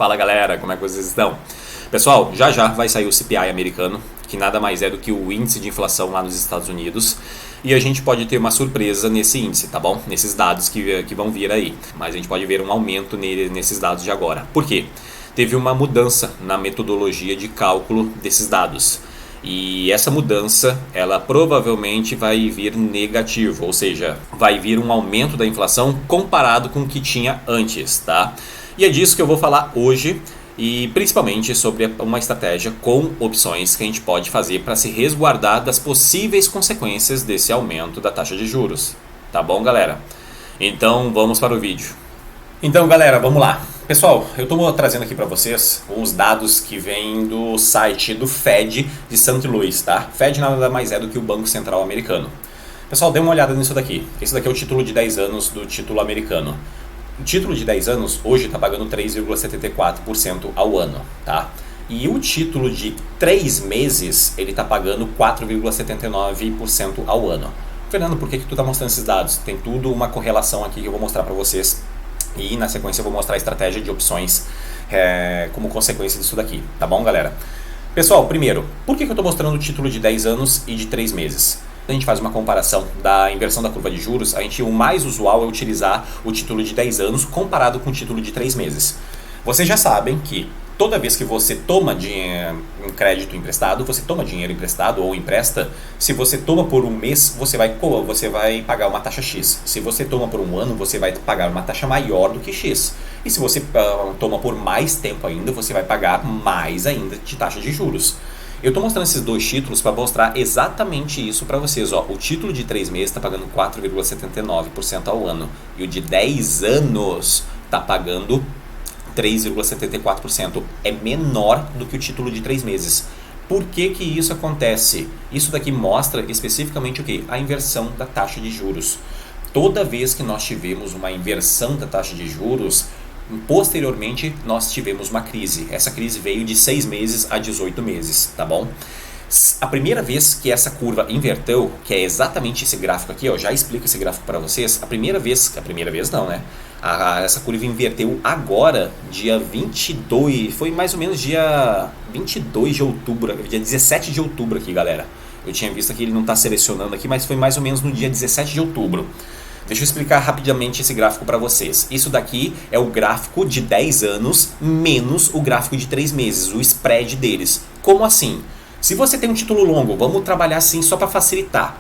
Fala galera, como é que vocês estão? Pessoal, já já vai sair o CPI americano, que nada mais é do que o índice de inflação lá nos Estados Unidos. E a gente pode ter uma surpresa nesse índice, tá bom? Nesses dados que vão vir aí. Mas a gente pode ver um aumento nesses dados de agora. Por quê? Teve uma mudança na metodologia de cálculo desses dados. E essa mudança, ela provavelmente vai vir negativo, ou seja, vai vir um aumento da inflação comparado com o que tinha antes, tá? E é disso que eu vou falar hoje e principalmente sobre uma estratégia com opções que a gente pode fazer para se resguardar das possíveis consequências desse aumento da taxa de juros. Tá bom, galera? Então vamos para o vídeo. Então, galera, vamos lá. Pessoal, eu estou trazendo aqui para vocês uns dados que vêm do site do Fed de St. Louis, tá? Fed nada mais é do que o Banco Central americano. Pessoal, dê uma olhada nisso daqui. Esse daqui é o título de 10 anos do título americano. O título de 10 anos hoje está pagando 3,74% ao ano, tá? E o título de 3 meses, ele está pagando 4,79% ao ano. Fernando, por que tu está mostrando esses dados? Tem tudo uma correlação aqui que eu vou mostrar para vocês. E na sequência eu vou mostrar a estratégia de opções como consequência disso daqui, tá bom, galera? Pessoal, primeiro, por que eu estou mostrando o título de 10 anos e de 3 meses? A gente faz uma comparação da inversão da curva de juros, o mais usual é utilizar o título de 10 anos comparado com o título de 3 meses. Vocês já sabem que toda vez que você toma um crédito emprestado, você toma dinheiro emprestado ou empresta, se você toma por um mês, você vai pagar uma taxa X. Se você toma por um ano, você vai pagar uma taxa maior do que X. E se você toma por mais tempo ainda, você vai pagar mais ainda de taxa de juros. Eu estou mostrando esses dois títulos para mostrar exatamente isso para vocês. Ó, o título de 3 meses está pagando 4,79% ao ano e o de 10 anos está pagando 3,74%. É menor do que o título de 3 meses. Por que que isso acontece? Isso daqui mostra especificamente o quê? A inversão da taxa de juros. Toda vez que nós tivemos uma inversão da taxa de juros, posteriormente nós tivemos uma crise. Essa crise veio de 6 meses a 18 meses, tá bom? A primeira vez que essa curva inverteu, que é exatamente esse gráfico aqui, ó, já explico esse gráfico para vocês. A primeira vez não, né? Essa curva inverteu agora, dia 22, foi mais ou menos dia 22 de outubro, dia 17 de outubro aqui, galera. Eu tinha visto aqui, ele não está selecionando aqui, mas foi mais ou menos no dia 17 de outubro. Deixa eu explicar rapidamente esse gráfico para vocês. Isso daqui é o gráfico de 10 anos menos o gráfico de 3 meses, o spread deles. Como assim? Se você tem um título longo, vamos trabalhar assim só para facilitar.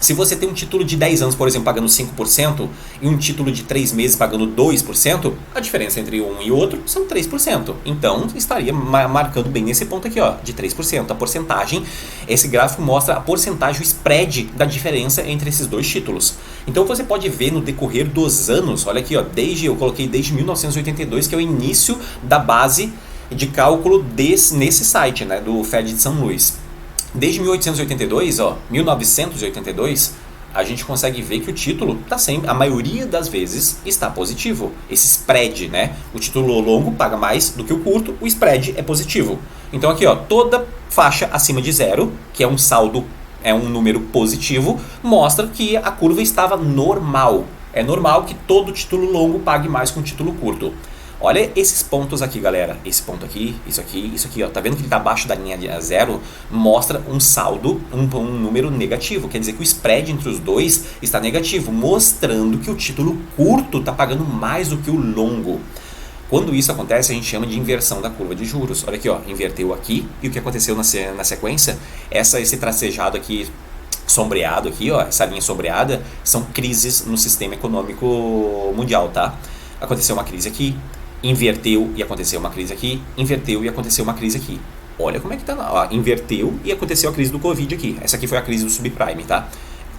Se você tem um título de 10 anos, por exemplo, pagando 5% e um título de 3 meses pagando 2%, a diferença entre um e outro são 3%. Então, estaria marcando bem nesse ponto aqui, ó, de 3%. A porcentagem, esse gráfico mostra a porcentagem, o spread da diferença entre esses dois títulos. Então, você pode ver no decorrer dos anos, olha aqui, ó, eu coloquei desde 1982, que é o início da base de cálculo nesse site, né, do Fed de São Luís. Desde 1982, a gente consegue ver que o título está sempre, a maioria das vezes, está positivo. Esse spread, né? O título longo paga mais do que o curto, o spread é positivo. Então aqui, ó, toda faixa acima de zero, que é um saldo, é um número positivo, mostra que a curva estava normal. É normal que todo título longo pague mais que um título curto. Olha esses pontos aqui, galera. Esse ponto aqui, isso aqui, ó. Tá vendo que ele está abaixo da linha de zero? Mostra um saldo, um número negativo. Quer dizer que o spread entre os dois está negativo, mostrando que o título curto está pagando mais do que o longo. Quando isso acontece, a gente chama de inversão da curva de juros. Olha aqui, ó, inverteu aqui. E o que aconteceu na sequência? Esse tracejado aqui, sombreado aqui, ó, essa linha sombreada, são crises no sistema econômico mundial, tá? Aconteceu uma crise aqui, inverteu e aconteceu uma crise aqui, inverteu e aconteceu uma crise aqui. Olha como é que tá, ó, inverteu e aconteceu a crise do Covid aqui. Essa aqui foi a crise do subprime, tá?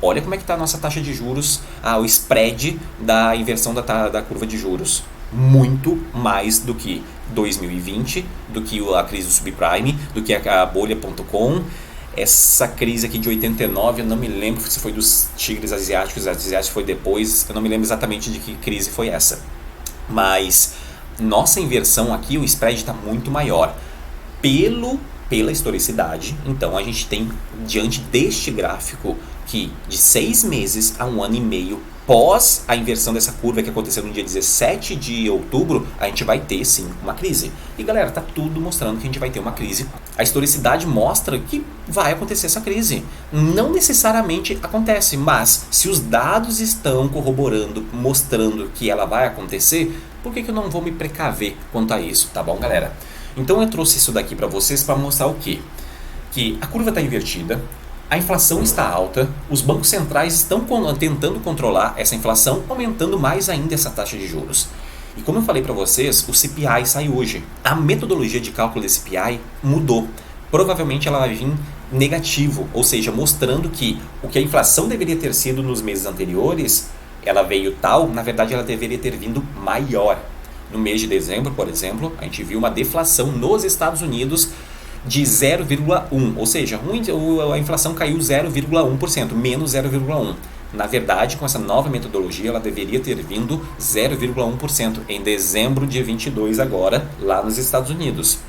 Olha como é que tá a nossa taxa de juros, o spread da inversão da curva de juros. Muito mais do que 2020, do que a crise do subprime, do que a bolha.com. Essa crise aqui de 89, eu não me lembro se foi dos tigres asiáticos, foi depois, eu não me lembro exatamente de que crise foi essa. Mas nossa inversão aqui, o spread está muito maior pela historicidade. Então a gente tem, diante deste gráfico, que de 6 meses a 1 ano e meio pós a inversão dessa curva que aconteceu no dia 17 de outubro, a gente vai ter sim uma crise. E galera, tá tudo mostrando que a gente vai ter uma crise. A historicidade mostra que vai acontecer essa crise. Não necessariamente acontece, mas se os dados estão corroborando, mostrando que ela vai acontecer, por que eu não vou me precaver quanto a isso, tá bom, galera? Então eu trouxe isso daqui para vocês para mostrar o quê? Que a curva está invertida, a inflação está alta, os bancos centrais estão tentando controlar essa inflação, aumentando mais ainda essa taxa de juros. E como eu falei para vocês, o CPI sai hoje. A metodologia de cálculo desse CPI mudou. Provavelmente ela vai vir negativo, ou seja, mostrando que o que a inflação deveria ter sido nos meses anteriores, ela veio tal, na verdade ela deveria ter vindo maior. No mês de dezembro, por exemplo, a gente viu uma deflação nos Estados Unidos de 0,1%, ou seja, a inflação caiu 0,1%, menos 0,1%. Na verdade, com essa nova metodologia, ela deveria ter vindo 0,1% em dezembro de 22 agora, lá nos Estados Unidos.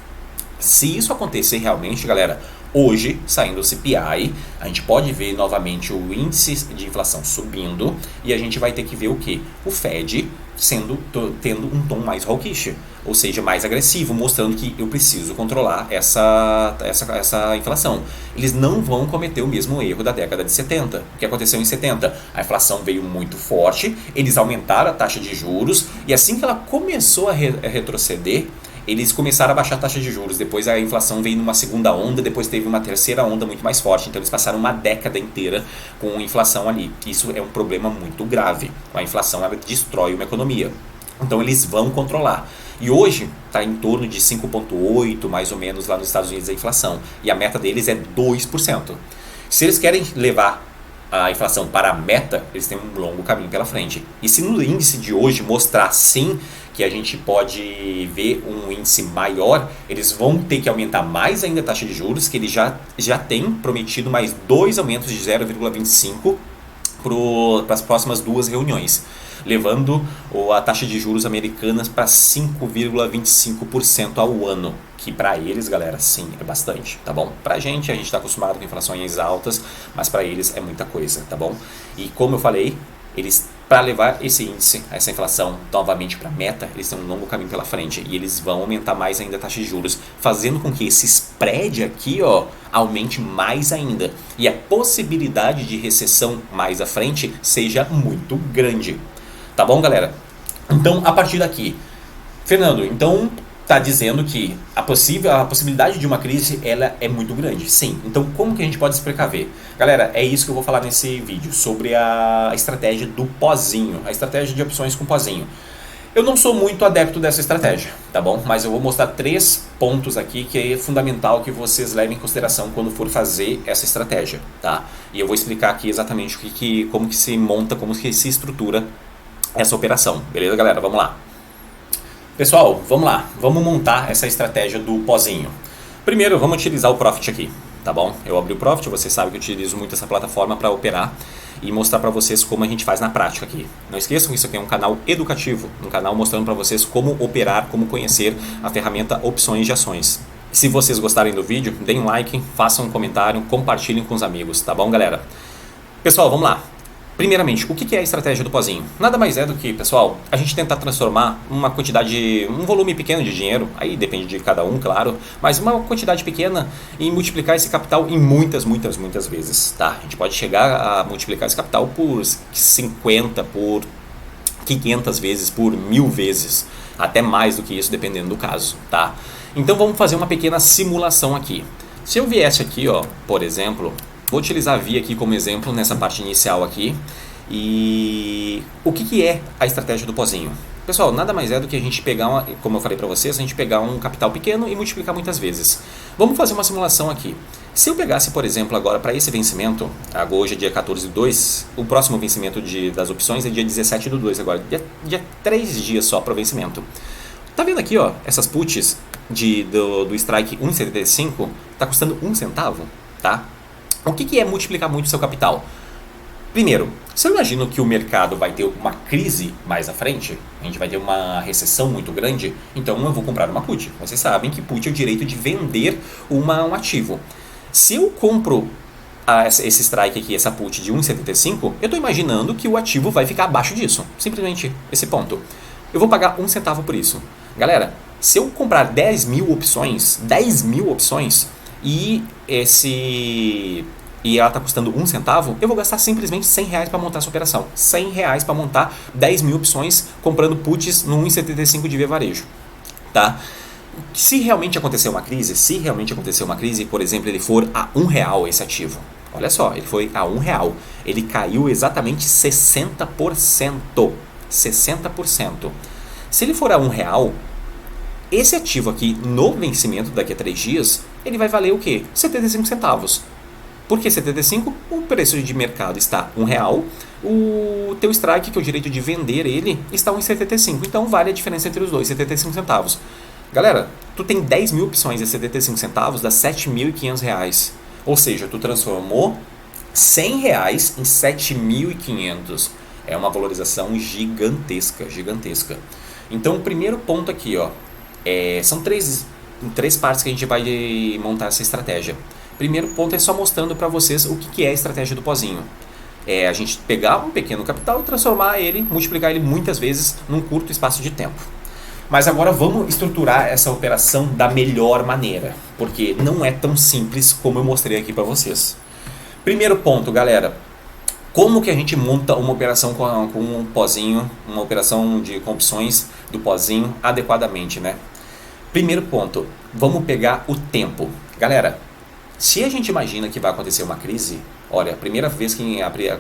Se isso acontecer realmente, galera, hoje, saindo o CPI, a gente pode ver novamente o índice de inflação subindo e a gente vai ter que ver o quê? O Fed tendo um tom mais hawkish, ou seja, mais agressivo, mostrando que eu preciso controlar essa inflação. Eles não vão cometer o mesmo erro da década de 70. O que aconteceu em 70? A inflação veio muito forte, eles aumentaram a taxa de juros e assim que ela começou a retroceder, eles começaram a baixar a taxa de juros, depois a inflação veio numa segunda onda, depois teve uma terceira onda muito mais forte, então eles passaram uma década inteira com inflação ali. Isso é um problema muito grave, a inflação ela destrói uma economia, então eles vão controlar. E hoje está em torno de 5,8% mais ou menos lá nos Estados Unidos a inflação, e a meta deles é 2%. Se eles querem levar a inflação para a meta, eles têm um longo caminho pela frente. E se no índice de hoje mostrar sim que a gente pode ver um índice maior, eles vão ter que aumentar mais ainda a taxa de juros, que eles já têm prometido mais 2 aumentos de 0,25% para as próximas 2 reuniões, levando a taxa de juros americanas para 5,25% ao ano, que para eles, galera, sim, é bastante, tá bom? Pra gente, a gente está acostumado com inflações altas, mas para eles é muita coisa, tá bom? E como eu falei, eles, para levar esse índice, essa inflação novamente para a meta, eles têm um longo caminho pela frente e eles vão aumentar mais ainda a taxa de juros, fazendo com que esse spread aqui, ó, aumente mais ainda e a possibilidade de recessão mais à frente seja muito grande. Tá bom, galera? Então, a partir daqui, Fernando, então está dizendo que a possibilidade de uma crise ela é muito grande. Sim. Então, como que a gente pode se precaver? Galera, é isso que eu vou falar nesse vídeo, sobre a estratégia do pozinho, a estratégia de opções com pozinho. Eu não sou muito adepto dessa estratégia, tá bom? Mas eu vou mostrar 3 pontos aqui que é fundamental que vocês levem em consideração quando for fazer essa estratégia, tá? E eu vou explicar aqui exatamente como que se monta, como que se estrutura essa operação. Beleza, galera? Vamos lá. Pessoal, vamos lá. Vamos montar essa estratégia do pozinho. Primeiro, vamos utilizar o Profit aqui, tá bom? Eu abri o Profit, vocês sabem que eu utilizo muito essa plataforma para operar e mostrar para vocês como a gente faz na prática aqui. Não esqueçam que isso aqui é um canal educativo, um canal mostrando para vocês como operar, como conhecer a ferramenta Opções de Ações. Se vocês gostarem do vídeo, deem um like, façam um comentário, compartilhem com os amigos, tá bom, galera? Pessoal, vamos lá. Primeiramente, o que é a estratégia do pozinho? Nada mais é do que, pessoal, a gente tentar transformar um volume pequeno de dinheiro, aí depende de cada um, claro, mas uma quantidade pequena e multiplicar esse capital em muitas vezes, tá? A gente pode chegar a multiplicar esse capital por 50, por 500 vezes, por 1000 vezes, até mais do que isso, dependendo do caso, tá? Então vamos fazer uma pequena simulação aqui. Se eu viesse aqui, ó, por exemplo, vou utilizar a VIA aqui como exemplo nessa parte inicial aqui. E o que é a estratégia do pozinho? Pessoal, nada mais é do que a gente pegar, como eu falei para vocês, a gente pegar um capital pequeno e multiplicar muitas vezes. Vamos fazer uma simulação aqui. Se eu pegasse, por exemplo, agora para esse vencimento, hoje é dia 14/2, o próximo vencimento das opções é dia 17/2 agora, dia 3 dias só para o vencimento. Tá vendo aqui, ó, essas puts do strike 1,75 tá custando 1 centavo, tá? O que é multiplicar muito o seu capital? Primeiro, se eu imagino que o mercado vai ter uma crise mais à frente, a gente vai ter uma recessão muito grande, então eu vou comprar uma put. Vocês sabem que put é o direito de vender um ativo. Se eu compro esse strike aqui, essa put de 1,75, eu estou imaginando que o ativo vai ficar abaixo disso. Simplesmente esse ponto. Eu vou pagar 1 centavo por isso. Galera, se eu comprar 10 mil opções, e ela está custando 1 centavo, eu vou gastar simplesmente R$100 para montar essa operação. R$100 para montar 10 mil opções comprando puts no 1,75 de Via Varejo. Tá? Se realmente acontecer uma crise, por exemplo, ele for a R$1 esse ativo. Olha só, ele foi a R$1. Ele caiu exatamente 60%. 60%. Se ele for a R$1, esse ativo aqui, no vencimento daqui a 3 dias, ele vai valer o quê? 75 centavos. Por que 75? O preço de mercado está R$1, o teu strike, que é o direito de vender ele, está 1,75. Então vale a diferença entre os dois, 75 centavos. Galera, tu tem 10 mil opções a 75 centavos, dá R$7.500. Ou seja, tu transformou R$100 em 7.500. É uma valorização gigantesca. Então o primeiro ponto aqui, ó, são três partes que a gente vai montar essa estratégia. Primeiro ponto é só mostrando para vocês o que é a estratégia do pozinho. É a gente pegar um pequeno capital e transformar ele, multiplicar ele muitas vezes num curto espaço de tempo. Mas agora vamos estruturar essa operação da melhor maneira, porque não é tão simples como eu mostrei aqui para vocês. Primeiro ponto, galera, como que a gente monta uma operação com um pozinho, uma operação com opções do pozinho adequadamente, né? Primeiro ponto, vamos pegar o tempo. Galera, se a gente imagina que vai acontecer uma crise, olha, a primeira vez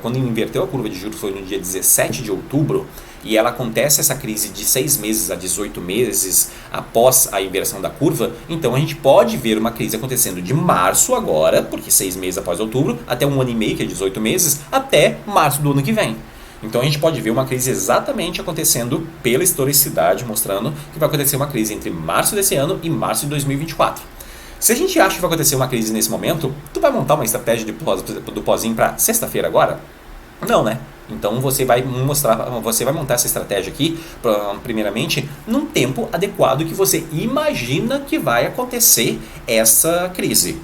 quando inverteu a curva de juros foi no dia 17 de outubro, e ela acontece essa crise de 6 meses a 18 meses após a inversão da curva, então a gente pode ver uma crise acontecendo de março agora, porque 6 meses após outubro, até 1 ano e meio, que é 18 meses, até março do ano que vem. Então a gente pode ver uma crise exatamente acontecendo pela historicidade, mostrando que vai acontecer uma crise entre março desse ano e março de 2024. Se a gente acha que vai acontecer uma crise nesse momento, tu vai montar uma estratégia do pozinho para sexta-feira agora? Não, né? Então você vai montar essa estratégia aqui, primeiramente, num tempo adequado que você imagina que vai acontecer essa crise.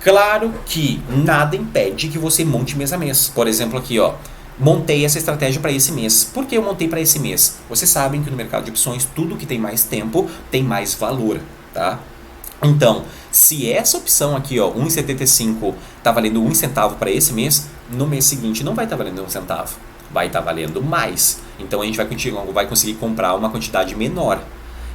Claro que nada impede que você monte mês a mês. Por exemplo, aqui, ó, montei essa estratégia para esse mês. Por que eu montei para esse mês? Vocês sabem que no mercado de opções, tudo que tem mais tempo tem mais valor, tá? Então, se essa opção aqui, ó, 1,75 está valendo 1 centavo para esse mês, no mês seguinte não vai estar valendo 1 centavo, vai estar valendo mais. Então a gente vai conseguir comprar uma quantidade menor.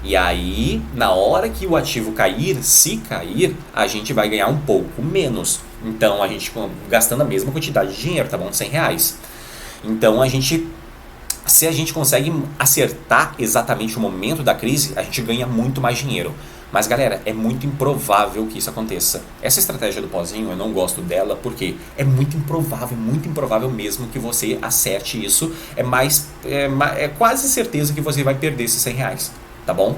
E aí, na hora que o ativo cair, se cair, a gente vai ganhar um pouco menos. Então a gente gastando a mesma quantidade de dinheiro, tá bom? R$100. Então se a gente consegue acertar exatamente o momento da crise, a gente ganha muito mais dinheiro. Mas galera, é muito improvável que isso aconteça. Essa estratégia do pozinho, eu não gosto dela porque é muito improvável mesmo que você acerte isso. É quase certeza que você vai perder esses R$100, tá bom?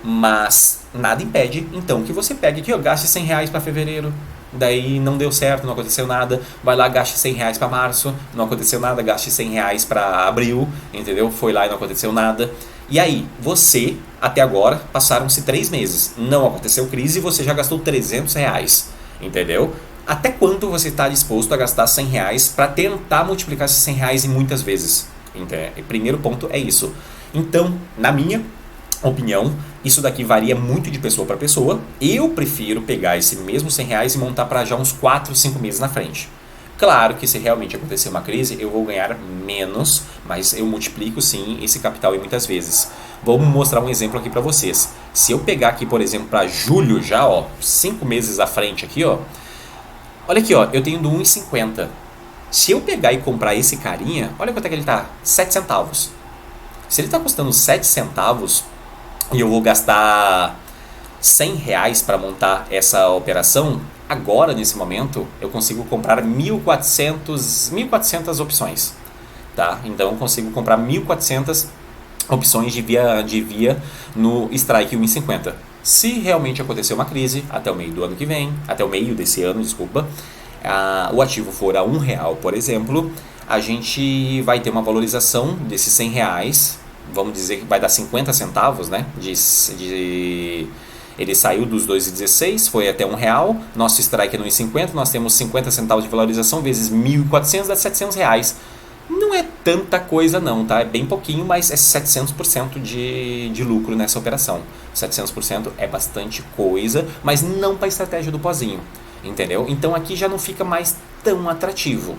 Mas nada impede então que você pegue aqui, ó, gaste R$100 para fevereiro. Daí não deu certo, não aconteceu nada. Vai lá, gaste R$100 para março, não aconteceu nada. Gaste R$100 para abril, entendeu? Foi lá e não aconteceu nada. E aí, você, até agora, passaram-se 3 meses. Não aconteceu crise e você já gastou R$300, entendeu? Até quanto você está disposto a gastar R$100 para tentar multiplicar esses R$100 em muitas vezes? O primeiro ponto é isso. Então, na minha opinião, isso daqui varia muito de pessoa para pessoa. Eu prefiro pegar esse mesmo R$100 e montar para já uns 4, 5 meses na frente. Claro que se realmente acontecer uma crise, eu vou ganhar menos, mas eu multiplico sim esse capital muitas vezes. Vamos mostrar um exemplo aqui para vocês. Se eu pegar aqui, por exemplo, para julho já, ó, 5 meses à frente aqui, ó. Olha aqui, ó, eu tenho do 1,50. Se eu pegar e comprar esse carinha, olha quanto é que ele tá, 7 centavos. Se ele está custando 7 centavos e eu vou gastar R$100 para montar essa operação, agora, nesse momento, eu consigo comprar 1.400 opções, tá? Então, eu consigo comprar 1.400 opções de via no strike 1,50. Se realmente acontecer uma crise, até o meio do ano que vem, até o meio desse ano, desculpa, o ativo for a R$1, por exemplo, a gente vai ter uma valorização desses R$100, vamos dizer que vai dar 50 centavos, né, Ele saiu dos 2,16, foi até R$1, nosso strike é no 1,50, nós temos 50 centavos de valorização, vezes 1.400 dá R$700. Não é tanta coisa não, tá? É bem pouquinho, mas é 700% de lucro nessa operação. 700% é bastante coisa, mas não para a estratégia do pozinho, entendeu? Então aqui já não fica mais tão atrativo,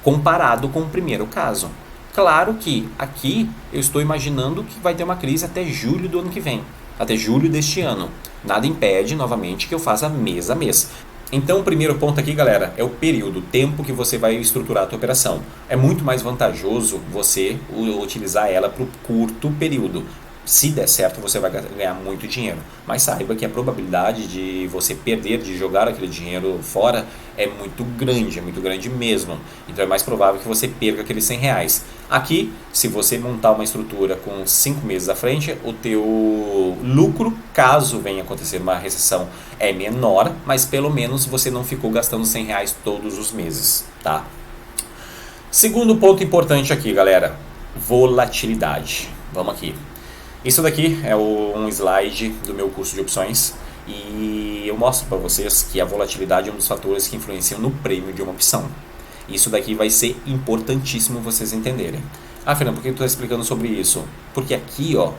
comparado com o primeiro caso. Claro que aqui eu estou imaginando que vai ter uma crise até julho do ano que vem, até julho deste ano. Nada impede, novamente, que eu faça mês a mês. Então, o primeiro ponto aqui, galera, é o período, o tempo que você vai estruturar a tua operação. É muito mais vantajoso você utilizar ela para o curto período. Se der certo, você vai ganhar muito dinheiro. Mas saiba que a probabilidade de você perder, de jogar aquele dinheiro fora, é muito grande mesmo. Então é mais provável que você perca aqueles R$100. Aqui, se você montar uma estrutura com 5 meses à frente, o teu lucro, caso venha acontecer uma recessão, é menor, mas pelo menos você não ficou gastando R$100 todos os meses, tá? Segundo ponto importante aqui, galera, volatilidade. Vamos aqui. Isso daqui é um slide do meu curso de opções e eu mostro para vocês que a volatilidade é um dos fatores que influenciam no prêmio de uma opção. Isso daqui vai ser importantíssimo vocês entenderem. Ah, Fernando, por que tu está explicando sobre isso? Porque aqui, ó,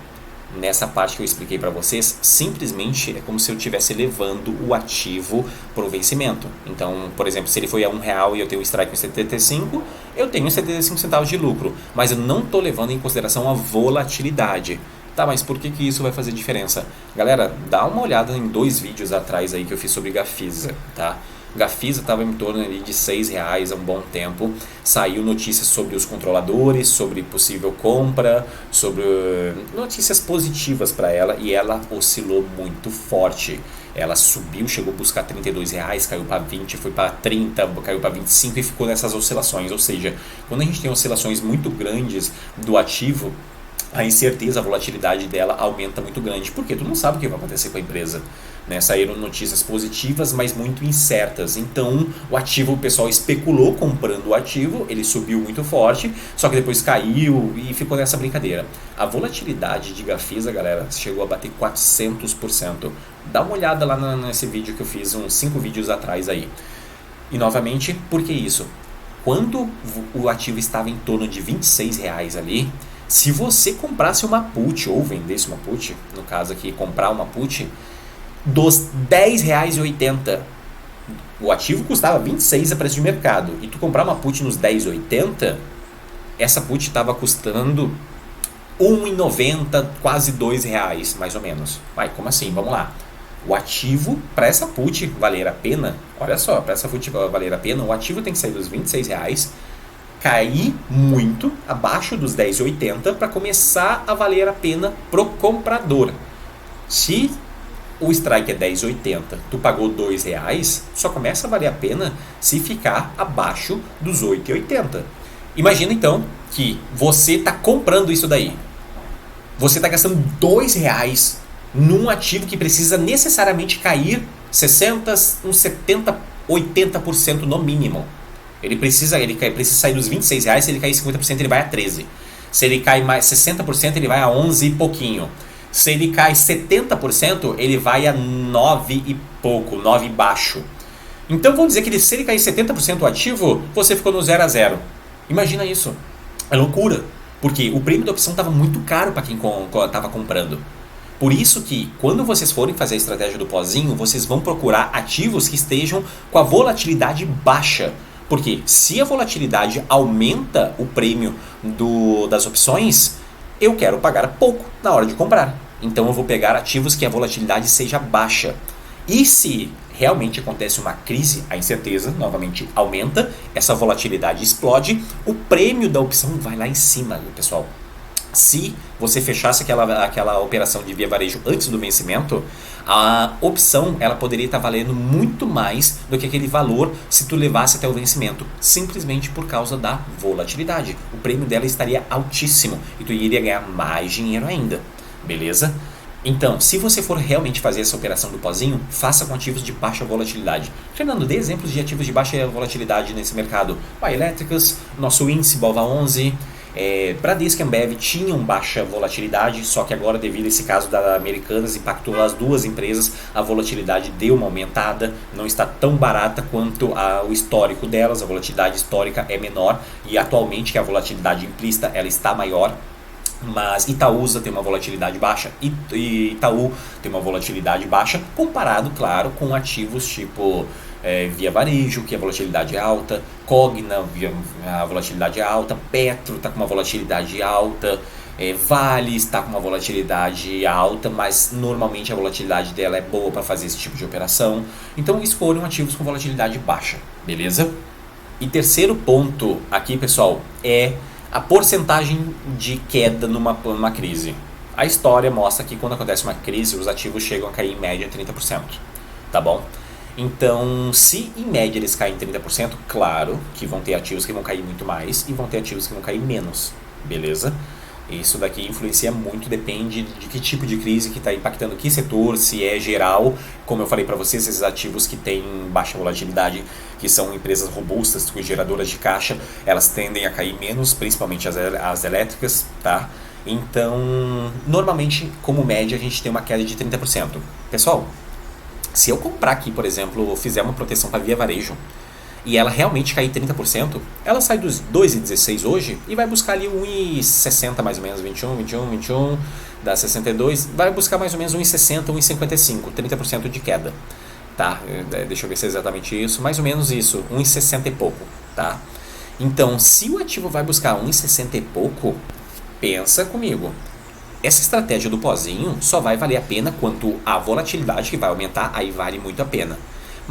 nessa parte que eu expliquei para vocês, simplesmente é como se eu estivesse levando o ativo para o vencimento. Então, por exemplo, se ele foi a R$1 e eu tenho um strike em 75, eu tenho 75 centavos de lucro, mas eu não estou levando em consideração a volatilidade. Tá, mas por que isso vai fazer diferença? Galera, dá uma olhada em 2 vídeos atrás aí que eu fiz sobre Gafisa, tá? Gafisa estava em torno ali de R$6 há um bom tempo. Saiu notícias sobre os controladores, sobre possível compra, sobre notícias positivas para ela e ela oscilou muito forte. Ela subiu, chegou a buscar R$32, caiu para 20, foi para 30, caiu para 25 e ficou nessas oscilações. Ou seja, quando a gente tem oscilações muito grandes do ativo, a incerteza, a volatilidade dela aumenta muito grande, porque tu não sabe o que vai acontecer com a empresa, né? Saíram notícias positivas, mas muito incertas. Então, o ativo, o pessoal especulou comprando o ativo, ele subiu muito forte, só que depois caiu e ficou nessa brincadeira. A volatilidade de Gafisa, galera, chegou a bater 400%. Dá uma olhada lá nesse vídeo que eu fiz, uns 5 vídeos atrás aí. E, novamente, por que isso? Quando o ativo estava em torno de R$26 ali, se você comprasse uma put ou vendesse uma put, no caso aqui, comprar uma put, dos R$10,80, o ativo custava 26 a preço de mercado, e tu comprar uma put nos 10,80, essa put estava custando R$1,90, quase R$2, mais ou menos. Vai, como assim? Vamos lá. O ativo, para essa put valer a pena, olha só, para essa put valer a pena, o ativo tem que sair dos R$26, cair muito abaixo dos 10,80 para começar a valer a pena pro comprador. Se o strike é 10,80, tu pagou R$2, só começa a valer a pena se ficar abaixo dos 8,80. Imagina então que você está comprando isso daí. Você está gastando R$2 num ativo que precisa necessariamente cair 60, uns 70, 80% no mínimo. Ele precisa sair dos R$26, se ele cair 50% ele vai a 13. Se ele cai mais 60% ele vai a 11 e pouquinho. Se ele cai 70% ele vai a 9 e pouco, 9 e baixo. Então vamos dizer que se ele cair 70% o ativo, você ficou no 0 a 0. Imagina isso. É loucura. Porque o prêmio da opção estava muito caro para quem estava comprando. Por isso que, quando vocês forem fazer a estratégia do pozinho, vocês vão procurar ativos que estejam com a volatilidade baixa. Porque se a volatilidade aumenta o prêmio das opções, eu quero pagar pouco na hora de comprar. Então eu vou pegar ativos que a volatilidade seja baixa. E se realmente acontece uma crise, a incerteza novamente aumenta, essa volatilidade explode, o prêmio da opção vai lá em cima, pessoal. Se você fechasse aquela operação de via varejo antes do vencimento, a opção ela poderia estar valendo muito mais do que aquele valor se tu levasse até o vencimento, simplesmente por causa da volatilidade. O prêmio dela estaria altíssimo e tu iria ganhar mais dinheiro ainda, beleza? Então, se você for realmente fazer essa operação do pozinho, faça com ativos de baixa volatilidade. Fernando, dê exemplos de ativos de baixa volatilidade nesse mercado. Elétricas, nosso índice BOVA11, Bradesco e Ambev tinham baixa volatilidade, só que agora, devido a esse caso da Americanas, impactou as duas empresas, a volatilidade deu uma aumentada, não está tão barata quanto o histórico delas, a volatilidade histórica é menor, e atualmente que a volatilidade implícita ela está maior. Mas Itaúsa tem uma volatilidade baixa e Itaú tem uma volatilidade baixa, comparado, claro, com ativos tipo Via Varejo, que a volatilidade é alta, Cogna, a volatilidade é alta, Petro está com uma volatilidade alta, Vale está com uma volatilidade alta, mas normalmente a volatilidade dela é boa para fazer esse tipo de operação. Então escolham ativos com volatilidade baixa, beleza? E terceiro ponto aqui, pessoal, é a porcentagem de queda numa crise. A história mostra que quando acontece uma crise, os ativos chegam a cair em média 30%, tá bom? Então, se em média eles caem 30%, claro que vão ter ativos que vão cair muito mais e vão ter ativos que vão cair menos, beleza? Isso daqui influencia muito, depende de que tipo de crise que está impactando que setor, se é geral. Como eu falei para vocês, esses ativos que têm baixa volatilidade, que são empresas robustas, geradoras de caixa, elas tendem a cair menos, principalmente as elétricas, tá? Então, normalmente, como média, a gente tem uma queda de 30%. Pessoal, se eu comprar aqui, por exemplo, fizer uma proteção para Via Varejo, e ela realmente cair 30%, ela sai dos 2,16 hoje e vai buscar ali 1,60 mais ou menos, 21, dá 62, vai buscar mais ou menos 1,60, 1,55, 30% de queda, tá? Deixa eu ver se é exatamente isso, mais ou menos isso, 1,60 e pouco, tá? Então, se o ativo vai buscar 1,60 e pouco, pensa comigo, essa estratégia do pozinho só vai valer a pena quanto a volatilidade que vai aumentar, aí vale muito a pena.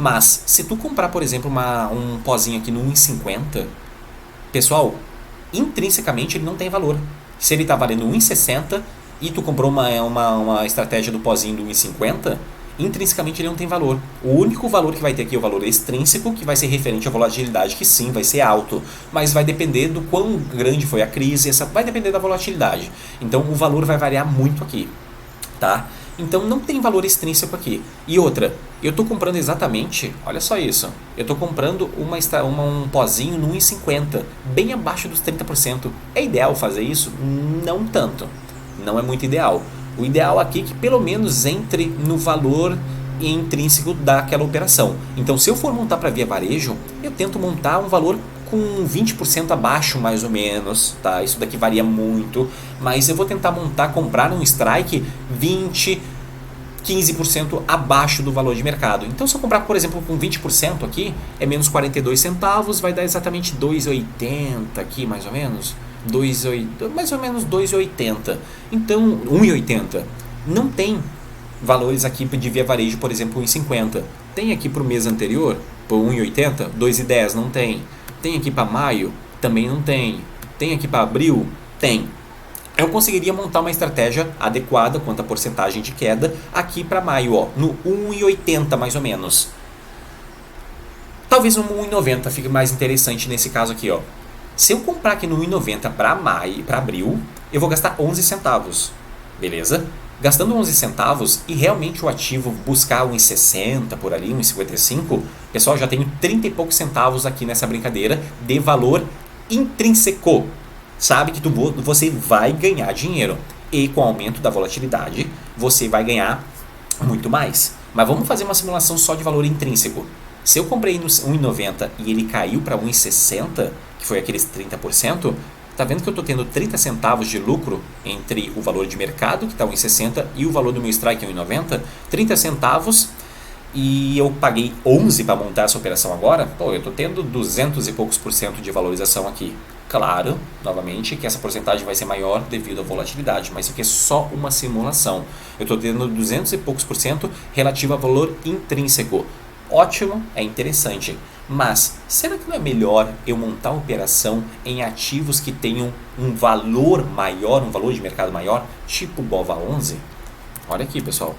Mas, se tu comprar, por exemplo, um pozinho aqui no 1,50, pessoal, intrinsecamente ele não tem valor. Se ele está valendo 1,60 e tu comprou uma estratégia do pozinho do 1,50, intrinsecamente ele não tem valor. O único valor que vai ter aqui é o valor extrínseco, que vai ser referente à volatilidade, que sim, vai ser alto, mas vai depender do quão grande foi a crise, vai depender da volatilidade. Então, o valor vai variar muito aqui, tá? Então não tem valor extrínseco aqui. E outra, eu estou comprando exatamente, olha só isso, eu estou comprando um pozinho no 1,50, bem abaixo dos 30%. É ideal fazer isso? Não tanto, não é muito ideal. O ideal aqui é que pelo menos entre no valor intrínseco daquela operação. Então se eu for montar para Via Varejo, eu tento montar um valor com 20% abaixo mais ou menos, tá? Isso daqui varia muito, mas eu vou tentar comprar um strike 20, 15% abaixo do valor de mercado. Então se eu comprar, por exemplo, com 20% aqui, é menos 42 centavos, vai dar exatamente 2,80 aqui mais ou menos, mais ou menos 2,80. Então, 1,80. Não tem valores aqui de Via Varejo, por exemplo, 1,50. Tem aqui para o mês anterior, por 1,80, 2,10, não tem. Tem aqui para maio? Também não tem. Tem aqui para abril? Tem. Eu conseguiria montar uma estratégia adequada quanto à porcentagem de queda aqui para maio, ó, no 1,80 mais ou menos. Talvez no 1,90 fique mais interessante nesse caso aqui, ó. Se eu comprar aqui no 1,90 para maio, para abril, eu vou gastar 11 centavos, beleza? Gastando 11 centavos e realmente o ativo buscar 1,60 por ali, 1,55, pessoal, já tenho 30 e poucos centavos aqui nessa brincadeira de valor intrínseco. Sabe que você vai ganhar dinheiro e com o aumento da volatilidade você vai ganhar muito mais. Mas vamos fazer uma simulação só de valor intrínseco. Se eu comprei no 1,90 e ele caiu para 1,60, que foi aqueles 30%, tá vendo que eu estou tendo 30 centavos de lucro entre o valor de mercado, que está 1,60, e o valor do meu strike, 1,90? 30 centavos, e eu paguei 11 para montar essa operação agora. Pô, eu estou tendo 200 e poucos por cento de valorização aqui. Claro, novamente, que essa porcentagem vai ser maior devido à volatilidade, mas isso aqui é só uma simulação. Eu estou tendo 200 e poucos por cento relativo a valor intrínseco. Ótimo, é interessante. Mas, será que não é melhor eu montar uma operação em ativos que tenham um valor maior, um valor de mercado maior, tipo BOVA11? Olha aqui, pessoal.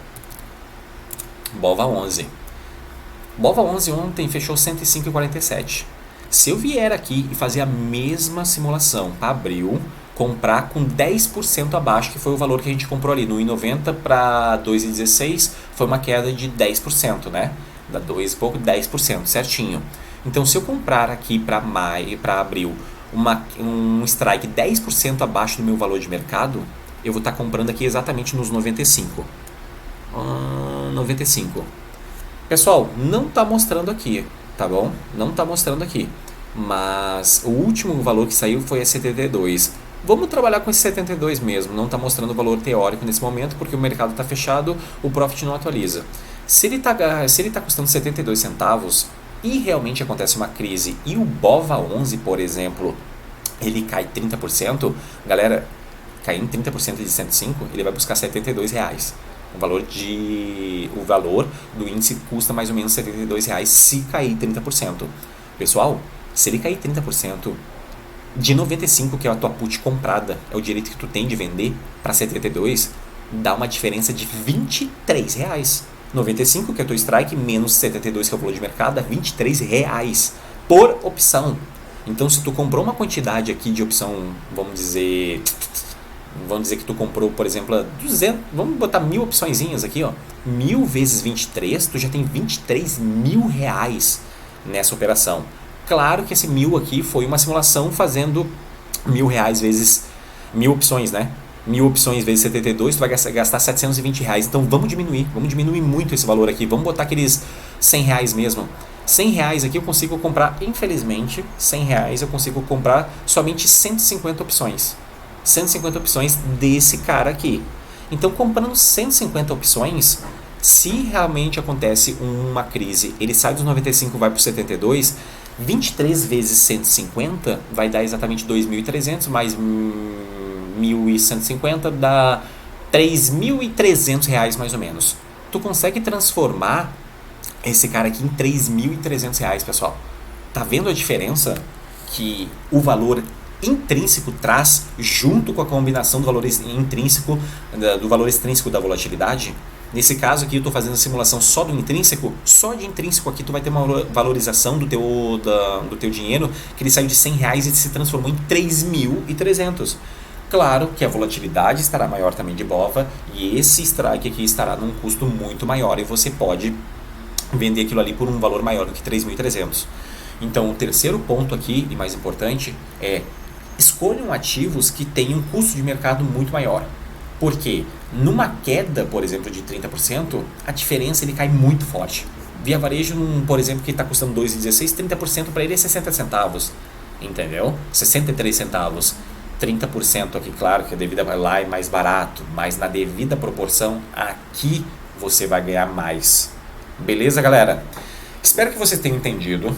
BOVA11. BOVA11 ontem fechou 105,47. Se eu vier aqui e fazer a mesma simulação para abril, comprar com 10% abaixo, que foi o valor que a gente comprou ali, no 1,90 para 2,16, foi uma queda de 10%, né? Dá 2 e pouco, 10%, certinho. Então, se eu comprar aqui para maio, para abril, um strike 10% abaixo do meu valor de mercado, eu vou estar comprando aqui exatamente nos 95. 95. Pessoal, não está mostrando aqui, tá bom? Não está mostrando aqui. Mas o último valor que saiu foi a 72. Vamos trabalhar com esse 72 mesmo. Não está mostrando o valor teórico nesse momento porque o mercado está fechado, o profit não atualiza. Se ele tá custando 72 centavos e realmente acontece uma crise e o BOVA11, por exemplo, ele cai 30%, galera, cair em 30% de 105, ele vai buscar 72 reais. O valor do índice custa mais ou menos 72 reais se cair 30%. Pessoal, se ele cair 30%, de 95, que é a tua put comprada, é o direito que tu tem de vender, para 72, dá uma diferença de 23 reais. 95, que é o teu strike, menos 72, que é o valor de mercado, dá 23 reais por opção. Então, se tu comprou uma quantidade aqui de opção, vamos dizer que tu comprou, por exemplo, 200, vamos botar 1000 opçõezinhas aqui, ó. 1000 vezes 23, tu já tem 23 mil reais nessa operação. Claro que esse 1000 aqui foi uma simulação fazendo 1000 reais vezes 1000 opções, né? 1000 opções vezes 72, tu vai gastar 720 reais. Então vamos diminuir muito esse valor aqui. Vamos botar aqueles 100 reais mesmo. 100 reais aqui eu consigo comprar, infelizmente, 100 reais eu consigo comprar somente 150 opções. 150 opções desse cara aqui. Então, comprando 150 opções, se realmente acontece uma crise, ele sai dos 95 e vai para os 72, 23 vezes 150 vai dar exatamente 2.300, mais 1.150 dá 3.300 reais mais ou menos. Tu consegue transformar esse cara aqui em 3.300 reais, pessoal. Tá vendo a diferença que o valor intrínseco traz junto com a combinação do valor intrínseco da volatilidade? Nesse caso aqui eu estou fazendo a simulação só do intrínseco, só de intrínseco aqui tu vai ter uma valorização do teu dinheiro, que ele saiu de 100 reais e se transformou em 3.300. Claro que a volatilidade estará maior também de BOVA e esse strike aqui estará num custo muito maior e você pode vender aquilo ali por um valor maior do que 3.300. Então o terceiro ponto aqui, e mais importante, é escolham ativos que tenham um custo de mercado muito maior. Porque numa queda, por exemplo, de 30%, a diferença ele cai muito forte. Via Varejo, por exemplo, que está custando 2,16, 30% para ele é 60 centavos. Entendeu? 63 centavos. 30% aqui, claro que a devida vai lá é mais barato, mas na devida proporção, aqui você vai ganhar mais. Beleza, galera? Espero que você tenha entendido.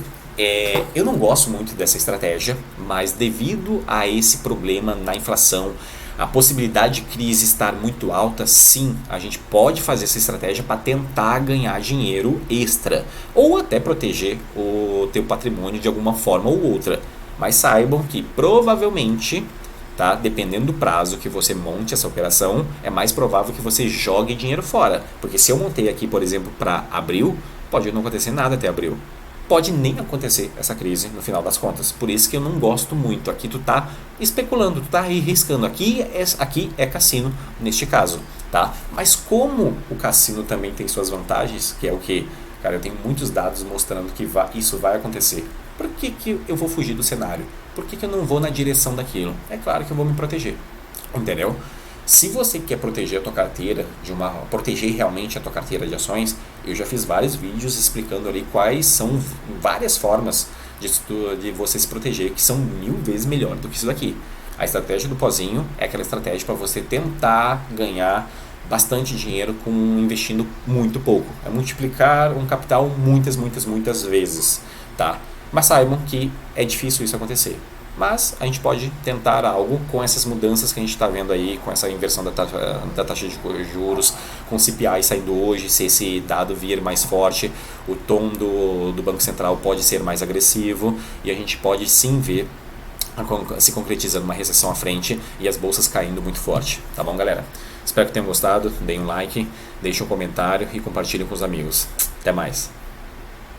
Eu não gosto muito dessa estratégia, mas devido a esse problema na inflação, a possibilidade de crise estar muito alta, sim, a gente pode fazer essa estratégia para tentar ganhar dinheiro extra ou até proteger o teu patrimônio de alguma forma ou outra. Mas saibam que provavelmente, tá, dependendo do prazo que você monte essa operação, é mais provável que você jogue dinheiro fora. Porque se eu montei aqui, por exemplo, para abril, pode não acontecer nada até abril. Pode nem acontecer essa crise no final das contas. Por isso que eu não gosto muito. Aqui tu tá especulando, tu tá arriscando. Aqui é cassino neste caso, tá? Mas como o cassino também tem suas vantagens, que é o que? Cara, eu tenho muitos dados mostrando que isso vai acontecer. Por que eu vou fugir do cenário? Por que eu não vou na direção daquilo? É claro que eu vou me proteger. Entendeu? Se você quer proteger a tua carteira, proteger realmente a tua carteira de ações, eu já fiz vários vídeos explicando ali quais são várias formas de você se proteger, que são 1000 vezes melhor do que isso daqui. A estratégia do pozinho é aquela estratégia para você tentar ganhar bastante dinheiro investindo muito pouco. É multiplicar um capital muitas vezes, tá? Mas saibam que é difícil isso acontecer. Mas a gente pode tentar algo com essas mudanças que a gente está vendo aí, com essa inversão da taxa de juros, com o CPI saindo hoje, se esse dado vir mais forte, o tom do Banco Central pode ser mais agressivo e a gente pode sim ver se concretizando uma recessão à frente e as bolsas caindo muito forte. Tá bom, galera? Espero que tenham gostado, deem um like, deixem um comentário e compartilhem com os amigos. Até mais!